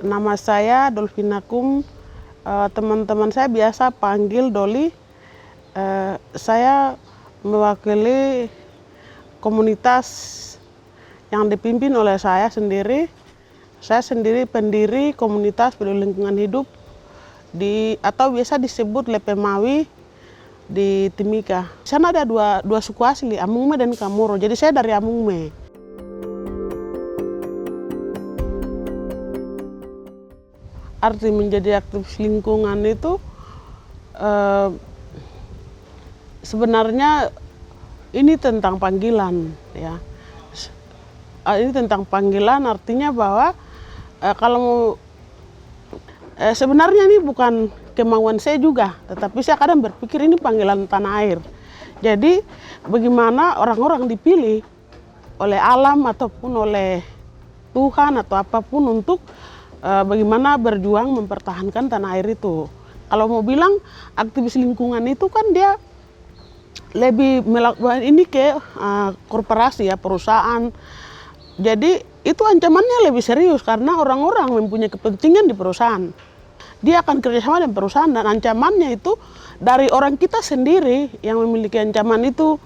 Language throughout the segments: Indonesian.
Nama saya Dolvina Kum, teman-teman saya biasa panggil Doli. Saya mewakili komunitas yang dipimpin oleh saya sendiri. Saya sendiri pendiri komunitas peduli lingkungan hidup atau biasa disebut Lepemawi di Timika. Di sana ada dua suku asli, Amungme dan Kamoro. Jadi saya dari Amungme. Arti menjadi aktivis lingkungan itu sebenarnya ini tentang panggilan, ya. Ini tentang panggilan, artinya bahwa sebenarnya ini bukan kemauan saya juga, tetapi saya kadang berpikir ini panggilan tanah air. Jadi bagaimana orang-orang dipilih oleh alam ataupun oleh Tuhan atau apapun untuk bagaimana berjuang mempertahankan tanah air itu. Kalau mau bilang aktivis lingkungan itu kan dia lebih melakukan ini ke korporasi, ya, perusahaan. Jadi itu ancamannya lebih serius karena orang-orang mempunyai kepentingan di perusahaan. Dia akan kerjasama dengan perusahaan dan ancamannya itu dari orang kita sendiri yang memiliki ancaman itu.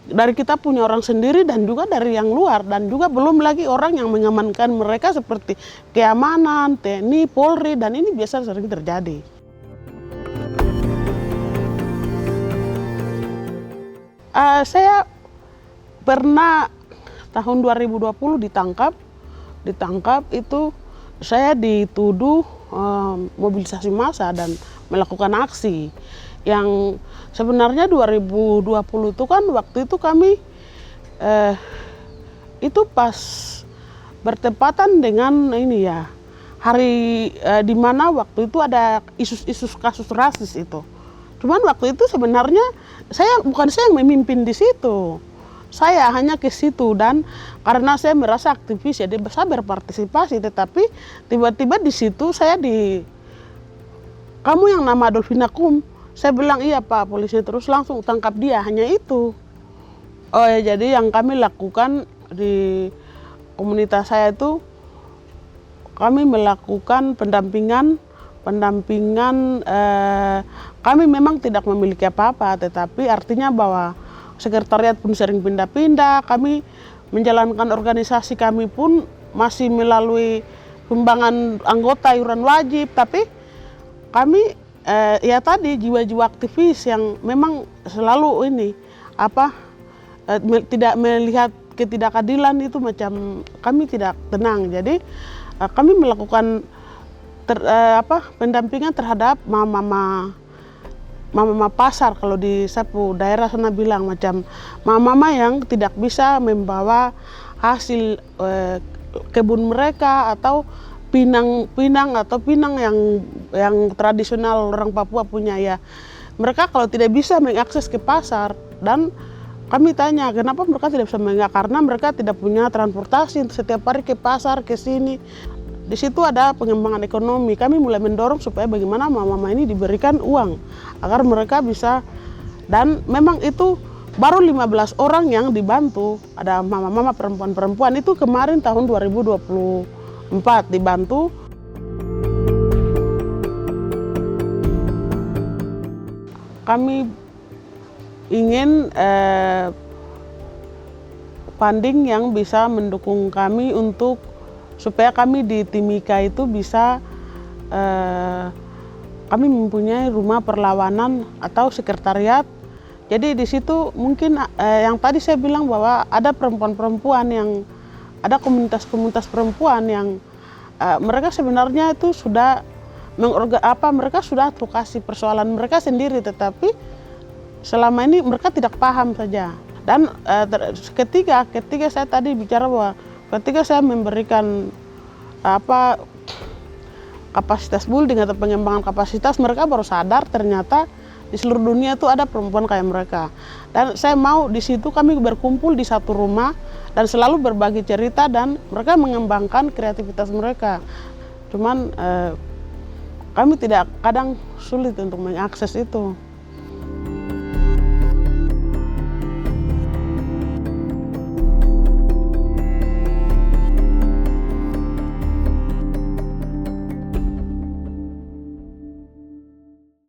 Dari kita punya orang sendiri dan juga dari yang luar, dan juga belum lagi orang yang mengamankan mereka seperti keamanan, TNI, Polri, dan ini biasa sering terjadi. Saya pernah tahun 2020 ditangkap itu saya dituduh mobilisasi massa dan melakukan aksi. Yang sebenarnya 2020 itu kan waktu itu kami itu pas bertepatan dengan ini, ya, hari di mana waktu itu ada isu kasus rasis itu. Cuman waktu itu sebenarnya bukan saya yang memimpin di situ. Saya hanya ke situ dan karena saya merasa aktivis, jadi saya berpartisipasi, tetapi tiba-tiba di situ kamu yang nama Dolvina Kum. Saya bilang, iya Pak, polisi, terus langsung tangkap dia, hanya itu. Oh ya, jadi yang kami lakukan di komunitas saya itu, kami melakukan pendampingan, kami memang tidak memiliki apa-apa, tetapi artinya bahwa sekretariat pun sering pindah-pindah, kami menjalankan organisasi kami pun masih melalui sumbangan anggota iuran wajib, tapi kami ya tadi jiwa-jiwa aktivis yang memang selalu tidak melihat ketidakadilan itu, macam kami tidak tenang. Jadi kami melakukan pendampingan terhadap mama pasar, kalau di Sapu daerah sana bilang, macam mama yang tidak bisa membawa hasil kebun mereka atau pinang yang tradisional orang Papua punya, ya. Mereka kalau tidak bisa mengakses ke pasar, dan kami tanya kenapa mereka tidak bisa karena mereka tidak punya transportasi setiap hari ke pasar, ke sini. Di situ ada pengembangan ekonomi. Kami mulai mendorong supaya bagaimana mama-mama ini diberikan uang agar mereka bisa, dan memang itu baru 15 orang yang dibantu. Ada mama-mama perempuan-perempuan itu kemarin tahun 2024 dibantu. Kami ingin funding yang bisa mendukung kami untuk supaya kami di Timika itu bisa kami mempunyai rumah perlawanan atau sekretariat. Jadi di situ mungkin yang tadi saya bilang bahwa ada perempuan-perempuan yang ada komunitas-komunitas perempuan yang mereka sebenarnya itu sudah mereka sudah advokasi persoalan mereka sendiri, tetapi selama ini mereka tidak paham saja. Dan ketika saya tadi bicara bahwa ketika saya memberikan kapasitas building atau pengembangan kapasitas, mereka baru sadar ternyata di seluruh dunia itu ada perempuan kayak mereka. Dan saya mau di situ kami berkumpul di satu rumah dan selalu berbagi cerita, dan mereka mengembangkan kreativitas mereka. Cuman kami kadang sulit untuk mengakses itu.